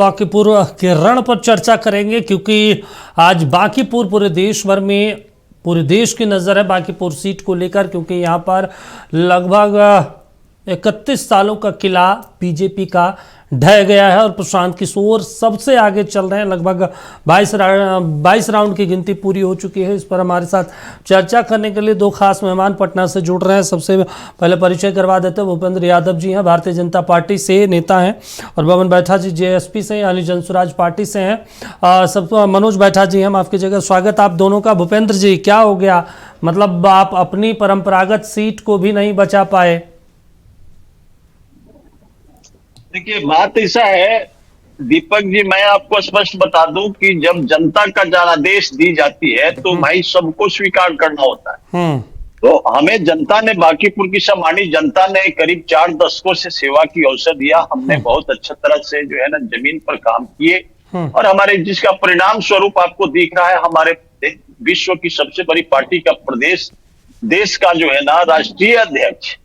बांकीपुर के रण पर चर्चा करेंगे, क्योंकि आज बांकीपुर पूरे देश भर में, पूरे देश की नज़र है बांकीपुर सीट को लेकर, क्योंकि यहाँ पर लगभग 31 सालों का किला बीजेपी का ढह गया है और प्रशांत किशोर सबसे आगे चल रहे हैं। लगभग 22 राउंड की गिनती पूरी हो चुकी है। इस पर हमारे साथ चर्चा करने के लिए दो खास मेहमान पटना से जुड़ रहे हैं। सबसे पहले परिचय करवा देते हैं, भूपेंद्र यादव जी हैं, भारतीय जनता पार्टी से नेता हैं, और बबन बैठा जी जेएसपी से यानी जन स्वराज पार्टी से हैं। सब मनोज बैठा जी हैं, माफ कीजिएगा। स्वागत आप दोनों का। भूपेंद्र जी, क्या हो गया, मतलब आप अपनी परंपरागत सीट को भी नहीं बचा पाए? देखिए, बात ऐसा है दीपक जी, मैं आपको स्पष्ट बता दूं कि जब जनता का जनादेश दी जाती है तो भाई सबको स्वीकार करना होता है। तो हमें जनता ने, बांकीपुर की सम्मानित जनता ने करीब 4 दशकों से सेवा की अवसर दिया। हमने बहुत अच्छा तरह से जो है ना जमीन पर काम किए, और हमारे जिसका परिणाम स्वरूप आपको दिख रहा है, हमारे विश्व की सबसे बड़ी पार्टी का प्रदेश, देश का जो है ना राष्ट्रीय अध्यक्ष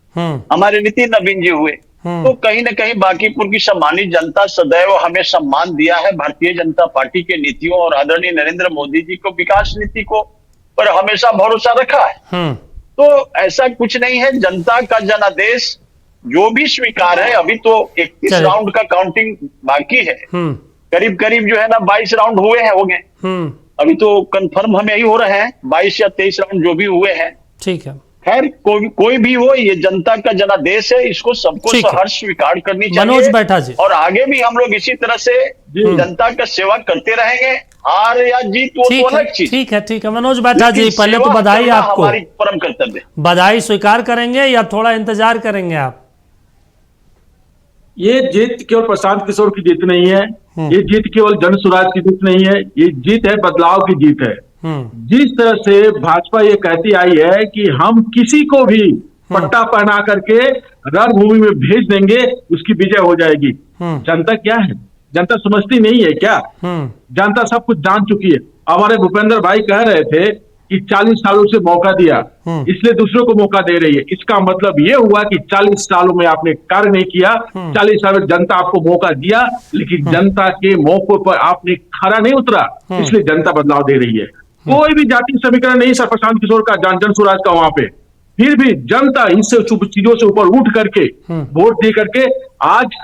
हमारे नितिन नवीन जी हुए। तो कहीं ना कहीं बांकीपुर की सम्मानित जनता सदैव हमें सम्मान दिया है। भारतीय जनता पार्टी के नीतियों और आदरणीय नरेंद्र मोदी जी को, विकास नीति को पर हमेशा भरोसा रखा है। तो ऐसा कुछ नहीं है, जनता का जनादेश जो भी स्वीकार है। अभी तो 31 राउंड का काउंटिंग बाकी है, करीब करीब जो है ना 22 राउंड हुए हैं, हो गए। अभी तो कंफर्म हमें यही हो रहे हैं 22 या 23 राउंड जो भी हुए हैं। ठीक है, खैर कोई भी हो, ये जनता का जनादेश है, इसको सबको सहर्ष स्वीकार करनी चाहिए। मनोज बैठा जी, और आगे भी हम लोग इसी तरह से जनता का सेवा करते रहेंगे। हार या जीत वो तो अलग चीज। ठीक है मनोज बैठा जी, पहले तो बधाई आपको। हमारी परम कर्तव्य। बधाई स्वीकार करेंगे या थोड़ा इंतजार करेंगे आप? ये जीत केवल प्रशांत किशोर की जीत नहीं है, ये जीत केवल जन स्वराज की जीत नहीं है, ये जीत है बदलाव की जीत है। जिस तरह से भाजपा ये कहती आई है कि हम किसी को भी पट्टा पहना करके रणभूमि में भेज देंगे, उसकी विजय हो जाएगी। जनता क्या है, जनता समझती नहीं है क्या? जनता सब कुछ जान चुकी है। हमारे भूपेंद्र भाई कह रहे थे कि 40 सालों से मौका दिया, इसलिए दूसरों को मौका दे रही है। इसका मतलब ये हुआ कि 40 सालों में आपने कार्य नहीं किया। 40 साल में जनता आपको मौका दिया, लेकिन जनता के मौकों पर आपने खरा नहीं उतरा, इसलिए जनता बदलाव दे रही है। कोई भी जाति समीकरण नहीं सर प्रशांत किशोर का, जन स्वराज का वहां पे। फिर भी जनता इनसे चीजों से ऊपर उठ करके वोट दे करके आज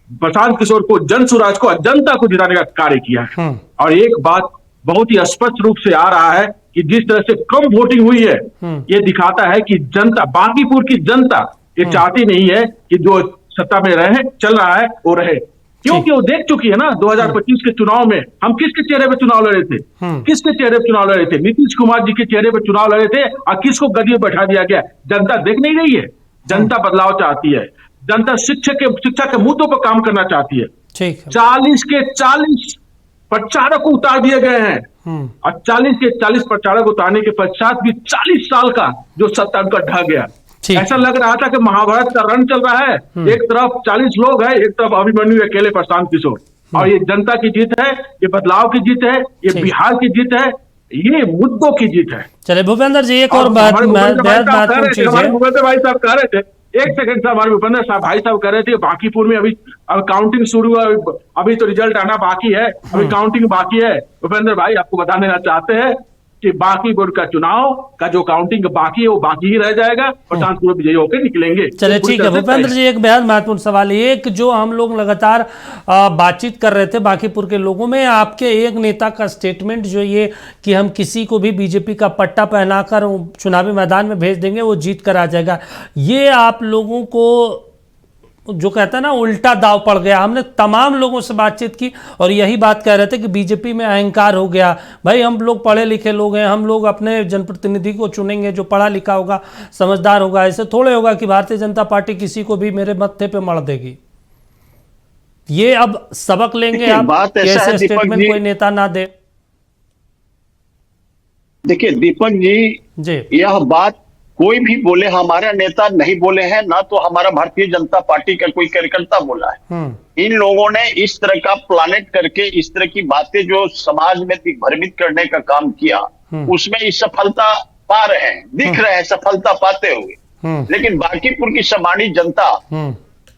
प्रशांत किशोर को, जन स्वराज को, जनता को जिताने का कार्य किया है। और एक बात बहुत ही स्पष्ट रूप से आ रहा है कि जिस तरह से कम वोटिंग हुई है, ये दिखाता है कि जनता, बांकीपुर की जनता ये चाहती नहीं है कि जो सत्ता में रहे, चल रहा है वो रहे, क्योंकि वो देख चुकी है ना 2025 के चुनाव में हम किसके चेहरे पे चुनाव लड़े थे, किसके चेहरे पे चुनाव लड़े थे? नीतीश कुमार जी के चेहरे पे चुनाव लड़े थे, और किसको गद्दी में बैठा दिया गया? जनता देख नहीं रही है। जनता बदलाव चाहती है, जनता शिक्षा के मुद्दों पर काम करना चाहती है। 40 के 40 प्रचारक को उतार दिए गए हैं, और 40 के 40 प्रचारक उतारने के पश्चात भी 40 साल का जो सत्ता उनका ढह गया। ऐसा लग रहा था कि महाभारत का रण चल रहा है, एक तरफ 40 लोग हैं, एक तरफ अभिमन्यु अकेले प्रशांत किशोर। और ये जनता की जीत है, ये बदलाव की जीत है, ये बिहार की जीत है, ये मुद्दों की जीत है। चले भूपेंद्र जी, एक और बात भूपेंद्र भाई साहब कह रहे थे, एक सेकंड साहब, हमारे भूपेंद्र साहब भाई साहब कह रहे थे बांकीपुर में अभी काउंटिंग शुरू हुआ, अभी तो रिजल्ट आना बाकी है, अभी काउंटिंग बाकी है। भूपेंद्र भाई आपको बता देना चाहते हैं कि बांकीपुर का चुनाव का जो काउंटिंग बाकी है वो बाकी ही रह जाएगा, प्रशांत किशोर विजयी होकर निकलेंगे। चलिए ठीक है भूपेंद्र जी, एक बेहद महत्वपूर्ण सवाल है। एक जो हम लोग लगातार बातचीत कर रहे थे बांकीपुर के लोगों में, आपके एक नेता का स्टेटमेंट जो ये कि हम किसी को भी बीजेपी का पट्टा पहनाकर चुनावी मैदान में भेज देंगे, वो जीत कर आ जाएगा, ये आप लोगों को जो कहता है ना उल्टा दाव पड़ गया। हमने तमाम लोगों से बातचीत की और यही बात कह रहे थे कि बीजेपी में अहंकार हो गया। भाई हम लोग पढ़े लिखे लोग हैं, हम लोग अपने जनप्रतिनिधि को चुनेंगे जो पढ़ा लिखा होगा, समझदार होगा। ऐसे थोड़े होगा कि भारतीय जनता पार्टी किसी को भी मेरे मत्थे पे मर देगी। ये अब सबक लेंगे आप, ऐसे स्टेटमेंट कोई नेता ना दे। देखिए दीपक जी, यह बात कोई भी बोले, हमारा नेता नहीं बोले हैं, ना तो हमारा भारतीय जनता पार्टी का कोई कार्यकर्ता बोला है। इन लोगों ने इस तरह का प्लानेट करके इस तरह की बातें जो समाज में दिग्भ्रमित करने का काम किया, उसमें इस सफलता पा रहे हैं, दिख रहे हैं सफलता पाते हुए। लेकिन बांकीपुर की सम्मानित जनता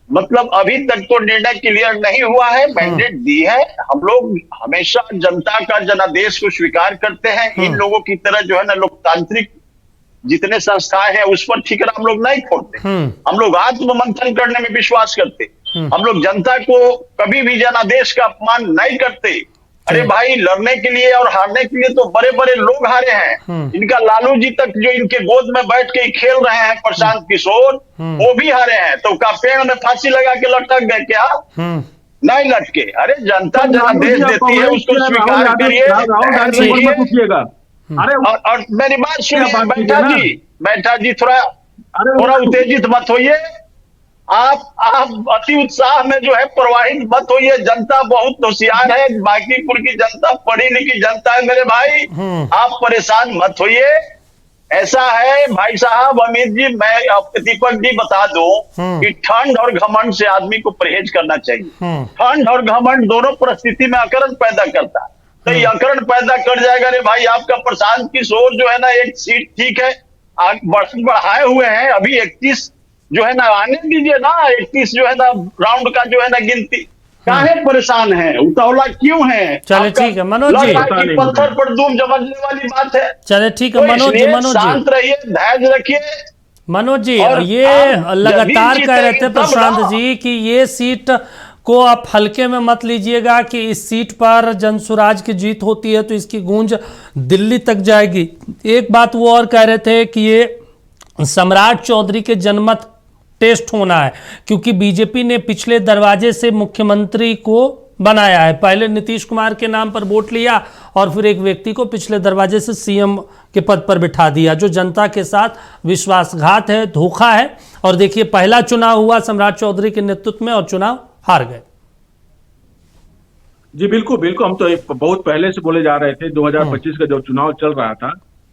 मतलब अभी तक तो निर्णय क्लियर नहीं हुआ है, मैंडेट दी है। हम लोग हमेशा जनता का जनादेश को स्वीकार करते हैं। इन लोगों की तरह जो है ना लोकतांत्रिक जितने संस्थाएं हैं उस पर ठिकरा हम लोग नहीं खोलते। हम लोग आत्ममंथन करने में विश्वास करते। हम लोग जनता को कभी भी जनादेश का अपमान नहीं करते। अरे भाई, लड़ने के लिए और हारने के लिए तो बड़े बड़े लोग हारे हैं। इनका लालू जी तक जो इनके गोद में बैठ के खेल रहे हैं, प्रशांत किशोर, वो भी हारे हैं। तो क्या पेड़ में फांसी लगा के लटक गए क्या? नहीं लटके। अरे जनता जनादेश देती है, उसको स्वीकार करिए। और मेरी बात सुनिए बैठा जी, थोड़ा उत्तेजित मत होइए। आप अति उत्साह में जो है प्रवाहित मत होइए। जनता बहुत होशियार है, बांकीपुर की जनता पढ़ी लिखी जनता है मेरे भाई। आप परेशान मत होइए। ऐसा है भाई साहब, अमित जी, मैं दीपक जी बता दूं कि ठंड और घमंड से आदमी को परहेज करना चाहिए। ठंड और घमंड दोनों परिस्थिति में अकरन पैदा करता है। तो ये अकरन पैदा कर जाएगा। रे भाई, आपका प्रशांत किशोर जो है ना, एक सीट ठीक है बढ़ाए हुए हैं, अभी 31 जो है ना आने दीजिए ना। 31 जो है ना राउंड का जो है ना गिनती। काहे परेशान है, उतावला क्यों है? चले ठीक है मनोज जी, पत्थर पर दूब जमने वाली बात है। चले ठीक है मनोज जी, शांत रहिए, धैर्य रखिए। मनोज जी, ये लगातार कह रहे थे प्रशांत जी कि ये सीट को आप हल्के में मत लीजिएगा कि इस सीट पर जनसुराज की जीत होती है तो इसकी गूंज दिल्ली तक जाएगी। एक बात वो और कह रहे थे कि ये सम्राट चौधरी के जनमत टेस्ट होना है, क्योंकि बीजेपी ने पिछले दरवाजे से मुख्यमंत्री को बनाया है। पहले नीतीश कुमार के नाम पर वोट लिया और फिर एक व्यक्ति को पिछले दरवाजे से सीएम के पद पर बिठा दिया, जो जनता के साथ विश्वासघात है, धोखा है। और देखिए, पहला चुनाव हुआ सम्राट चौधरी के नेतृत्व में और चुनाव हार गए। जी बिल्कुल बिल्कुल, हम तो बहुत पहले से बोले जा रहे थे। 2025 का जब चुनाव चल रहा था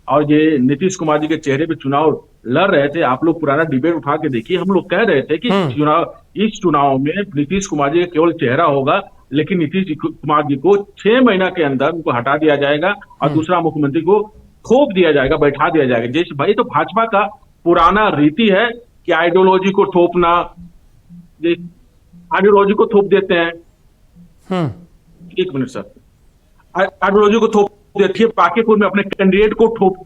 और ये नीतीश कुमार जी के चेहरे पे चुनाव लड़ रहे थे, आप लोग पुराना डिबेट उठा के देखिए। हम लोग कह रहे थे कि इस चुनाव में नीतीश कुमार जी का केवल चेहरा होगा, लेकिन नीतीश कुमार जी को 6 महीना के अंदर उनको हटा दिया जाएगा और दूसरा मुख्यमंत्री को थोप दिया जाएगा, बैठा दिया जाएगा। जैसे भाई, तो भाजपा का पुराना रीति है कि आइडियोलॉजी को थोपना, आइडियोलॉजी को थोप देते हैं। एक मिनट सर, आइडियोलॉजी को थोप देखिए, बांकीपुर में अपने कैंडिडेट को ठोक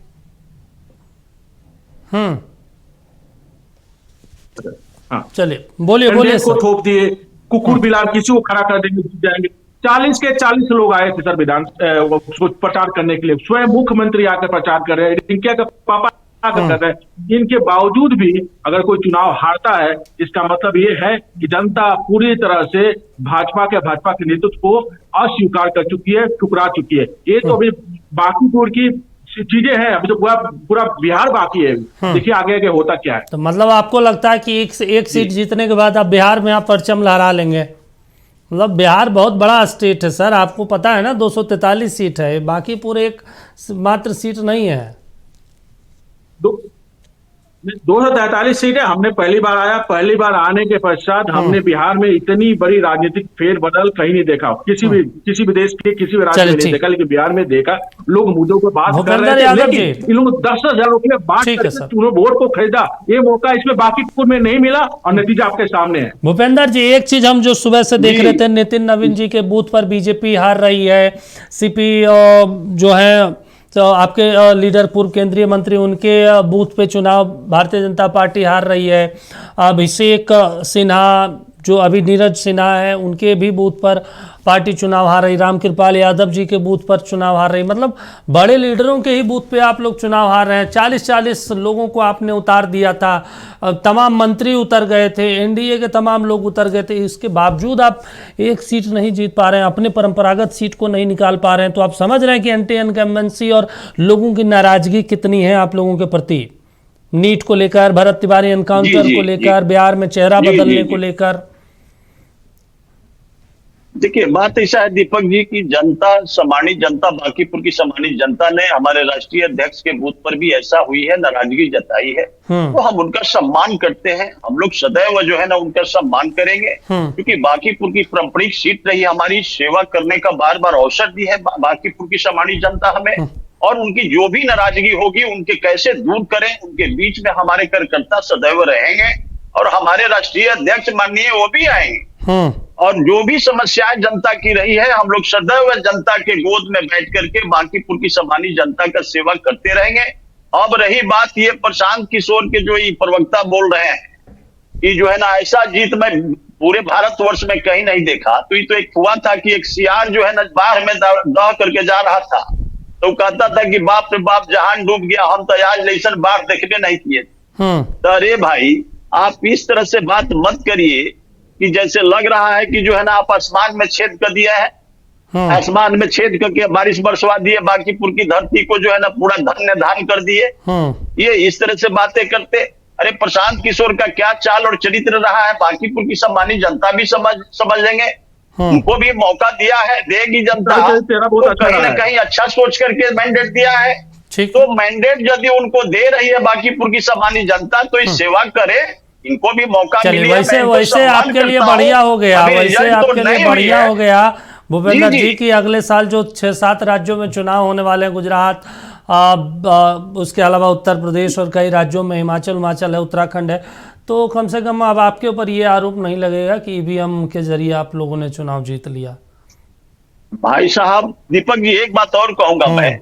चलिए बोलिए को थोप दिए, कुकुर बिलार किसी को खड़ा कर देंगे, जीत जाएंगे। 40 के 40 लोग आए थे सर विधान प्रचार करने के लिए। स्वयं मुख्यमंत्री आकर प्रचार कर रहे हैं, इनके पापा कर रहे हैं। इनके बावजूद भी अगर कोई चुनाव हारता है, इसका मतलब ये है कि जनता पूरी तरह से भाजपा के नेतृत्व को अस्वीकार कर चुकी है, ठुकरा चुकी है। ये तो अभी बांकीपुर की चीजें हैं, अभी तो पूरा बिहार बाकी है। देखिए आगे होता क्या है। तो मतलब आपको लगता है कि एक सीट जीतने के बाद आप बिहार में आप परचम लहरा लेंगे? मतलब बिहार बहुत बड़ा स्टेट है सर, आपको पता है ना, 243 सीट है, बाकी पूरे एक मात्र सीट नहीं है। 243 सीटें। हमने पहली बार आने के पश्चात हमने बिहार में इतनी बड़ी राजनीतिक फेरबदल कहीं नहीं देखा, किसी भी देश के किसी भी राज्य में नहीं देखा, लेकिन बिहार में देखा। लोग मुद्दों पर बात कर रहे थे, लेकिन इन लोगों 10,000 रुपये बात करके वोट को खरीदा। ये मौका इसमें बांकीपुर में नहीं मिला और नतीजा आपके सामने है। भूपेंद्र जी, एक चीज हम जो सुबह से देख रहे थे, नितिन नवीन जी के बूथ पर बीजेपी हार रही है, सीपी जो है तो आपके लीडर पूर्व केंद्रीय मंत्री, उनके बूथ पे चुनाव भारतीय जनता पार्टी हार रही है। अभिषेक सिन्हा जो अभी नीरज सिन्हा है, उनके भी बूथ पर पार्टी चुनाव हार रही, रामकृपाल यादव जी के बूथ पर चुनाव हार रही। मतलब बड़े लीडरों के ही बूथ पे आप लोग चुनाव हार रहे हैं। 40-40 लोगों को आपने उतार दिया था, तमाम मंत्री उतर गए थे, एनडीए के तमाम लोग उतर गए थे, इसके बावजूद आप एक सीट नहीं जीत पा रहे हैं, अपने परंपरागत सीट को नहीं निकाल पा रहे हैं। तो आप समझ रहे हैं कि एंटी इनकम्बेंसी और लोगों की नाराजगी कितनी है आप लोगों के प्रति, नीट को लेकर, भरत तिवारी एनकाउंटर को लेकर, बिहार में चेहरा बदलने को लेकर। देखिए, बात ऐसा है दीपक जी की सम्मानित जनता, बांकीपुर की सम्मानित जनता ने हमारे राष्ट्रीय अध्यक्ष के बूथ पर भी ऐसा हुई है, नाराजगी जताई है। तो हम उनका सम्मान करते हैं। हम लोग सदैव जो है ना उनका सम्मान करेंगे, क्योंकि बांकीपुर की पारंपरिक सीट रही, हमारी सेवा करने का बार बार अवसर दी है बांकीपुर की सम्मानित जनता हमें। और उनकी जो भी नाराजगी होगी, उनके कैसे दूर करें, उनके बीच में हमारे कार्यकर्ता सदैव रहेंगे और हमारे राष्ट्रीय अध्यक्ष माननीय वो भी आएंगे। और जो भी समस्याएं जनता की रही है, हम लोग सदैव जनता के गोद में बैठ करके बांकीपुर की सामान्य जनता का सेवा करते रहेंगे। अब रही बात ये प्रशांत किशोर के जो ये प्रवक्ता बोल रहे हैं कि जो है ना ऐसा जीत मैं पूरे भारतवर्ष में कहीं नहीं देखा, तो ये तो एक हुआ था कि एक सियार जो है ना बाढ़ में दह करके जा रहा था, तो कहता था कि बाप रे बाप जहान डूब गया, हम तो आज लेसन बाढ़ देखने नहीं किए। तो अरे भाई आप इस तरह से बात मत करिए कि जैसे लग रहा है कि जो है ना आप आसमान में छेद कर दिया है, आसमान में छेद करके बारिश बरसवा दिए, बांकीपुर की धरती को जो है ना पूरा धन्य धान कर दिए। ये इस तरह से बातें करते। अरे प्रशांत किशोर का क्या चाल और चरित्र रहा है बांकीपुर की सामान्य जनता भी समझ लेंगे। उनको भी मौका दिया है, देगी जनता, तो कहीं ना कहीं अच्छा सोच करके मैंडेट दिया है। तो मैंडेट यदि उनको दे रही है बांकीपुर की सामान्य जनता, तो इस सेवा करे, इनको भी मौका मिले। वैसे आपके लिए बढ़िया हो गया, वैसे आपके लिए बढ़िया हो गया भूपेंद्र जी की अगले साल जो 6-7 राज्यों में चुनाव होने वाले हैं, गुजरात, उसके अलावा उत्तर प्रदेश और कई राज्यों में हिमाचल है, उत्तराखंड है, तो कम से कम अब आपके ऊपर ये आरोप नहीं लगेगा कि ईवीएम के जरिए आप लोगों ने चुनाव जीत लिया। भाई साहब दीपक जी एक बात और कहूंगा मैं,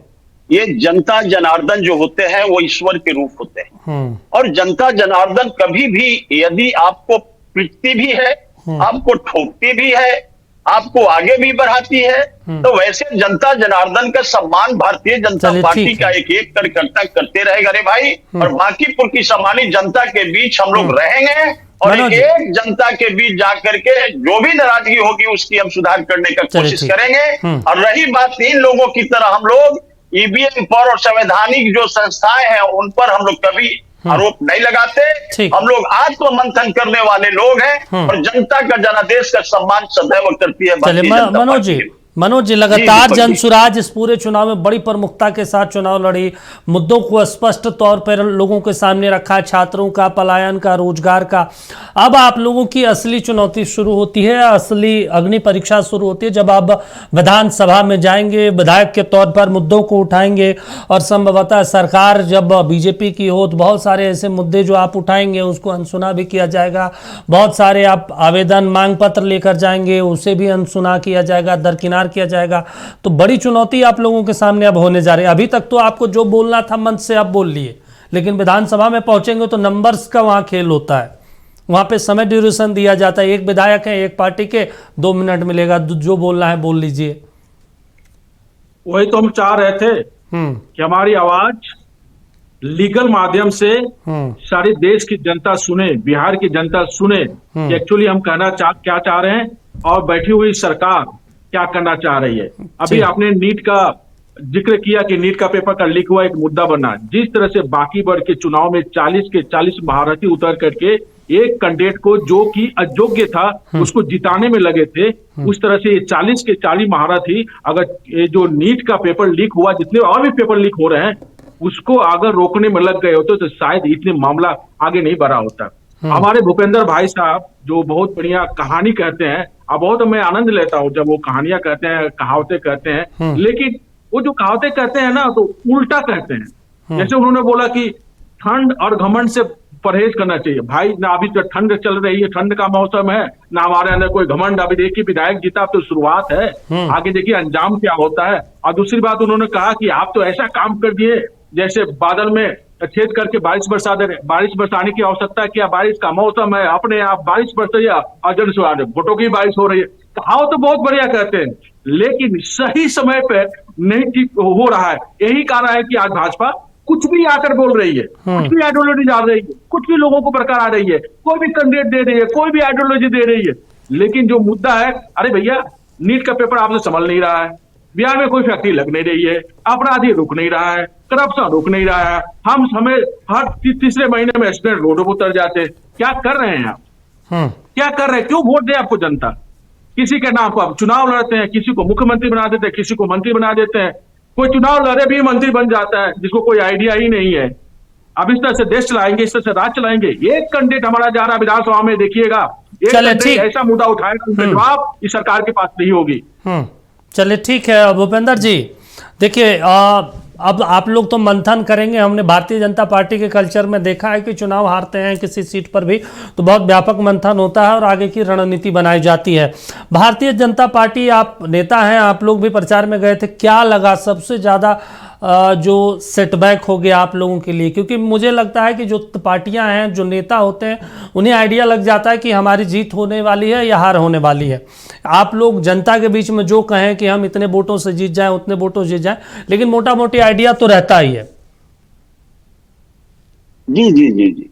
ये जनता जनार्दन जो होते हैं वो ईश्वर के रूप होते हैं। और जनता जनार्दन कभी भी यदि आपको पीटती भी है, आपको ठोकती भी है, आपको आगे भी बढ़ाती है, तो वैसे जनता जनार्दन का सम्मान भारतीय जनता पार्टी का एक कार्यकर्ता करते रहेगा रे भाई। और बांकीपुर की सामान्य जनता के बीच हम लोग रहेंगे और एक जनता के बीच जाकर के जो भी नाराजगी होगी उसकी हम सुधार करने का कोशिश करेंगे। और रही बात इन लोगों की तरह हम लोग ईवीएम पर और संवैधानिक जो संस्थाएं हैं उन पर हम लोग कभी आरोप नहीं लगाते। हम लोग आत्म मंथन करने वाले लोग हैं और जनता का जनादेश का सम्मान सदैव करती है। मनोज जी लगातार जनसुराज इस पूरे चुनाव में बड़ी प्रमुखता के साथ चुनाव लड़ी, मुद्दों को स्पष्ट तौर पर लोगों के सामने रखा, छात्रों का, पलायन का, रोजगार का। अब आप लोगों की असली चुनौती शुरू होती है, असली अग्नि परीक्षा शुरू होती है जब आप विधानसभा में जाएंगे, विधायक के तौर पर मुद्दों को उठाएंगे और संभवतः सरकार जब बीजेपी की हो तो बहुत सारे ऐसे मुद्दे जो आप उठाएंगे उसको अनसुना भी किया जाएगा। बहुत सारे आप आवेदन मांग पत्र लेकर जाएंगे, उसे भी अनसुना किया जाएगा, दरकिनार किया जाएगा। तो बड़ी चुनौती आप लोगों के सामने अब होने जा रही है। अभी तक तो आपको जो बोलना था मन से आप बोल लिए, लेकिन विधानसभा में पहुंचेंगे तो नंबर्स का वहां खेल होता है, वहां पे समय ड्यूरेशन दिया जाता है। एक विधायक है, एक पार्टी के 2 मिनट मिलेगा, जो बोलना है बोल लीजिए। वही तो हम चाह रहे थे कि हमारी आवाज लीगल माध्यम से सारे देश की जनता सुने, बिहार की जनता सुने कि एक्चुअली हम कहना क्या चाह रहे हैं और बैठी हुई सरकार क्या करना चाह रही है। अभी आपने नीट का जिक्र किया कि नीट का पेपर का लीक हुआ एक मुद्दा बना। जिस तरह से बाकी वर्ग के चुनाव में 40 के 40 महारथी उतर करके एक कैंडिडेट को जो कि अयोग्य था उसको जिताने में लगे थे, उस तरह से ये 40 के 40 महारथी अगर ये जो नीट का पेपर लीक हुआ, जितने और भी पेपर लीक हो रहे हैं, उसको अगर रोकने में लग गए होते तो शायद इतने मामला आगे नहीं बढ़ा होता। हमारे भूपेंद्र भाई साहब जो बहुत बढ़िया कहानी कहते हैं, अब बहुत मैं आनंद लेता हूँ जब वो कहानियां कहते हैं, कहावतें कहते हैं, लेकिन वो जो कहावतें कहते हैं ना तो उल्टा कहते हैं। जैसे उन्होंने बोला कि ठंड और घमंड से परहेज करना चाहिए। भाई ना अभी तो ठंड चल रही है, ठंड का मौसम है, ना हमारे अंदर कोई घमंड। अभी देखिए विधायक जीता तो शुरुआत है, आगे देखिए अंजाम क्या होता है। और दूसरी बात उन्होंने कहा कि आप तो ऐसा काम कर दिए जैसे बादल में छेद करके बारिश बरसा दे रहे। बारिश बरसाने की आवश्यकता क्या, बारिश का मौसम है, अपने आप बारिश बरस रही है और जन वोटों की बारिश हो रही है। कहाव तो बहुत बढ़िया कहते हैं, लेकिन सही समय पर नहीं ठीक हो रहा है। यही कारण है कि आज भाजपा कुछ भी आकर बोल रही है, कुछ भी आइडियोलॉजी डाल रही है, कुछ भी लोगों को बरकरार आ रही है, कोई भी कैंडिडेट दे रही है, कोई भी आइडियोलॉजी दे रही है। लेकिन जो मुद्दा है, अरे भैया नीट का पेपर आपसे संभल नहीं रहा है, बिहार में कोई फैक्ट्री लग नहीं रही है, अपराधी रुक नहीं रहा है, करप्शन रुक नहीं रहा है, हम हमें हर तीसरे महीने में एक्सीडेंट रोडों पर उतर जाते हैं। क्या कर रहे हैं आप? क्या कर रहे हैं? क्यों वोट दे आपको जनता? किसी के नाम पर आप चुनाव लड़ते हैं, किसी को मुख्यमंत्री बना देते हैं, किसी को मंत्री बना देते हैं। कोई चुनाव लड़े भी मंत्री बन जाता है जिसको कोई आइडिया ही नहीं है। अब इस तरह से देश चलाएंगे, इस तरह से राज चलाएंगे। एक कैंडिडेट हमारा जा रहा विधानसभा में, देखिएगा एक ऐसा मुद्दा उठाएगा उनका जवाब इस सरकार के पास नहीं होगी। चलिए ठीक है भूपेंद्र जी, देखिए अब आप लोग तो मंथन करेंगे। हमने भारतीय जनता पार्टी के कल्चर में देखा है कि चुनाव हारते हैं किसी सीट पर भी तो बहुत व्यापक मंथन होता है और आगे की रणनीति बनाई जाती है। भारतीय जनता पार्टी, आप नेता हैं, आप लोग भी प्रचार में गए थे, क्या लगा सबसे ज़्यादा जो सेटबैक हो गया आप लोगों के लिए? क्योंकि मुझे लगता है कि जो पार्टियां हैं, जो नेता होते हैं, उन्हें आइडिया लग जाता है कि हमारी जीत होने वाली है या हार होने वाली है। आप लोग जनता के बीच में जो कहें कि हम इतने वोटों से जीत जाएं, उतने वोटों से जीत जाएं, लेकिन मोटा मोटी आइडिया तो रहता ही है। जी जी जी जी,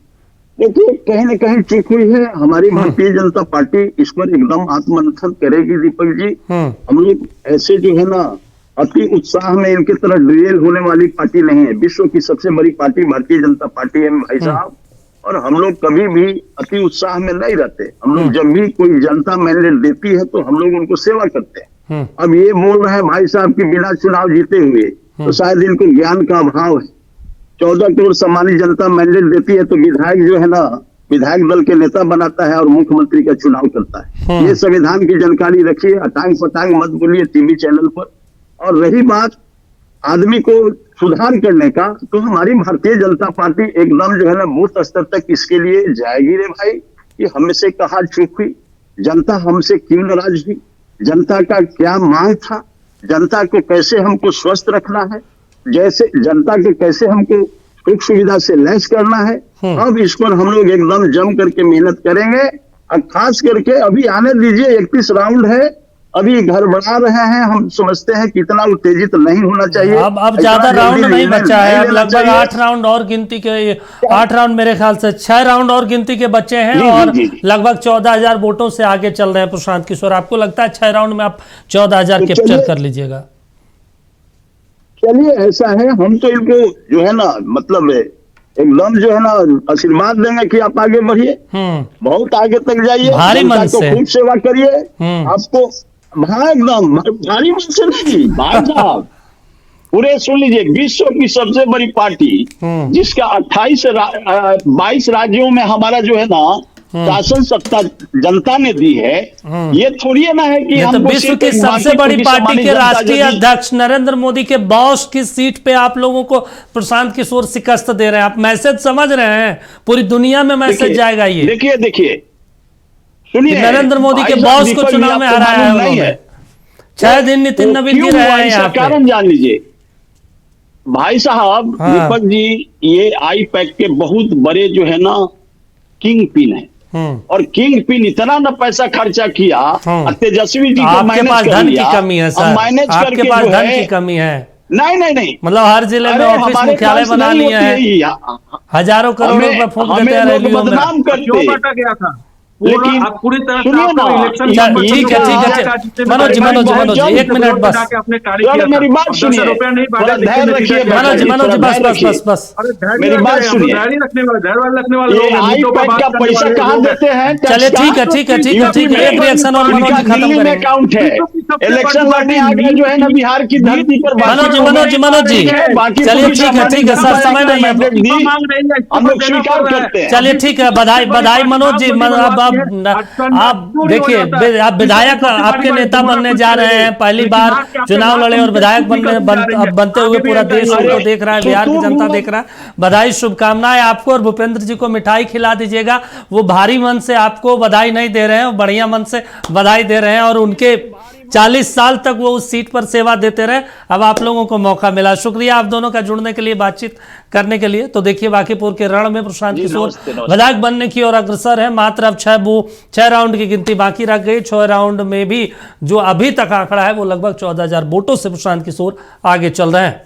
देखिए कहीं ना कहीं चूक हुई है। हमारी भारतीय जनता पार्टी इस पर एकदम आत्ममंथन करेगी दीपक जी। हम लोग ऐसे जो है ना अति उत्साह में इनकी तरह ड्रिल होने वाली पार्टी नहीं है। विश्व की सबसे बड़ी पार्टी भारतीय जनता पार्टी है भाई साहब, और हम लोग कभी भी अति उत्साह में नहीं रहते। हम लोग जब भी कोई जनता मैंडेट देती है तो हम लोग उनको सेवा करते हैं। अब ये बोल रहे हैं भाई साहब कि बिना चुनाव जीते हुए, तो शायद इनको ज्ञान का अभाव है। 14 करोड़ सामान्य जनता मैंडेट देती है तो विधायक जो है ना, विधायक दल के नेता बनाता है और मुख्यमंत्री का चुनाव करता है। ये संविधान की जानकारी रखिए, अटांग पटांग मत बोलिए टीवी चैनल पर। और रही बात आदमी को सुधार करने का, तो हमारी भारतीय जनता पार्टी एकदम जो है ना बूथ स्तर तक इसके लिए जाएगी रे भाई। कि हमसे कहाँ चूक हुई, जनता हमसे क्यों नाराज हुई, जनता का क्या मांग था, जनता को कैसे हमको स्वस्थ रखना है, जैसे जनता को कैसे हमको सुख सुविधा से लैस करना है। अब इस पर हम लोग एकदम जम करके मेहनत करेंगे। और खास करके अभी आने दीजिए, 31 राउंड है, अभी घर बढ़ा रहे हैं। हम समझते हैं कि इतना उत्तेजित नहीं होना चाहिए। अब ज्यादा राउंड नहीं बचा है, अब लगभग 8 राउंड और गिनती के, 8 राउंड मेरे ख्याल से 6 राउंड और गिनती के बच्चे हैं और लगभग 14,000 वोटों से आगे चल रहे हैं प्रशांत किशोर। आपको लगता है 6 राउंड में आप 14,000 कैप्चर कर लीजिएगा? चलिए ऐसा है, हम तो इनको जो है ना मतलब एकदम जो है ना आशीर्वाद देंगे कि आप आगे बढ़िए, बहुत आगे तक जाइए, भारी मन से खूब सेवा करिए। आपको एकदम भारी मन से नहीं भाई साहब, पूरे सुन लीजिए, विश्व की सबसे बड़ी पार्टी जिसका 22 राज्यों में हमारा जो है ना शासन सत्ता जनता ने दी है। ये थोड़ी है ना है कि तो विश्व की सबसे बड़ी पार्टी के राष्ट्रीय अध्यक्ष नरेंद्र मोदी के बॉस की सीट पे आप लोगों को प्रशांत किशोर शिकस्त दे रहे हैं। आप मैसेज समझ रहे हैं? पूरी दुनिया में मैसेज जाएगा ये। देखिए सुनिए, नरेंद्र मोदी के बॉस को चुनाव में हराया है उन्होंने। 6 दिन नितिन नवीन जी रहे हैं यहाँ पे। कारण जान लीजिए भाई साहब। दीपक जी, ये आईपैक के बहुत बड़े जो है ना किंग पिन है, और किंग पिन इतना ना पैसा खर्चा किया, तेजस्वी जी को आपके पास धन की कमी है सर, आपके पास धन की कमी है। नहीं, मतलब हर जिले में ऑफिस मुख्यालय बना लिया है, हजारों करोड़ रुपए फूंक देते हैं रैलियों में। बदनाम करते गया था, लेकिन पूरी तरह से इलेक्शन ठीक है मनोज जी 1 मिनट बस, मेरी बात सुनिए, मनोज जी बस मेरी बात सुनिए। आईपैक का पैसा कहाँ देते हैं? चलिए ठीक है एक रिएक्शन और मनोज जी खत्म करेंगे। अकाउंट है, इलेक्शन लड़ने आ गए जो है ना बिहार की धरती पर। मनोज जी चलिए ठीक है सर, समय नहीं है, हम लोग स्वीकार करते हैं। चलिए ठीक है, बधाई मनोज जी। आप देखिए, आप विधायक, आपके नेता बनने जा रहे हैं, पहली बार चुनाव लड़े और विधायक बनते हुए पूरा देश उनको देख रहा है, बिहार की जनता देख रहा है। बधाई, शुभकामनाएं आपको, और भूपेंद्र जी को मिठाई खिला दीजिएगा। वो भारी मन से आपको बधाई नहीं दे रहे हैं, वो बढ़िया मन से बधाई दे रहे हैं, और उनके 40 साल तक वो उस सीट पर सेवा देते रहे। अब आप लोगों को मौका मिला। शुक्रिया आप दोनों का जुड़ने के लिए, बातचीत करने के लिए। तो देखिए, बांकीपुर के रण में प्रशांत किशोर विधायक बनने की ओर अग्रसर है। मात्र अब 6 राउंड की गिनती बाकी रह गई। 6 राउंड में भी जो अभी तक आंकड़ा है वो लगभग 14,000 वोटों से प्रशांत किशोर आगे चल रहे हैं।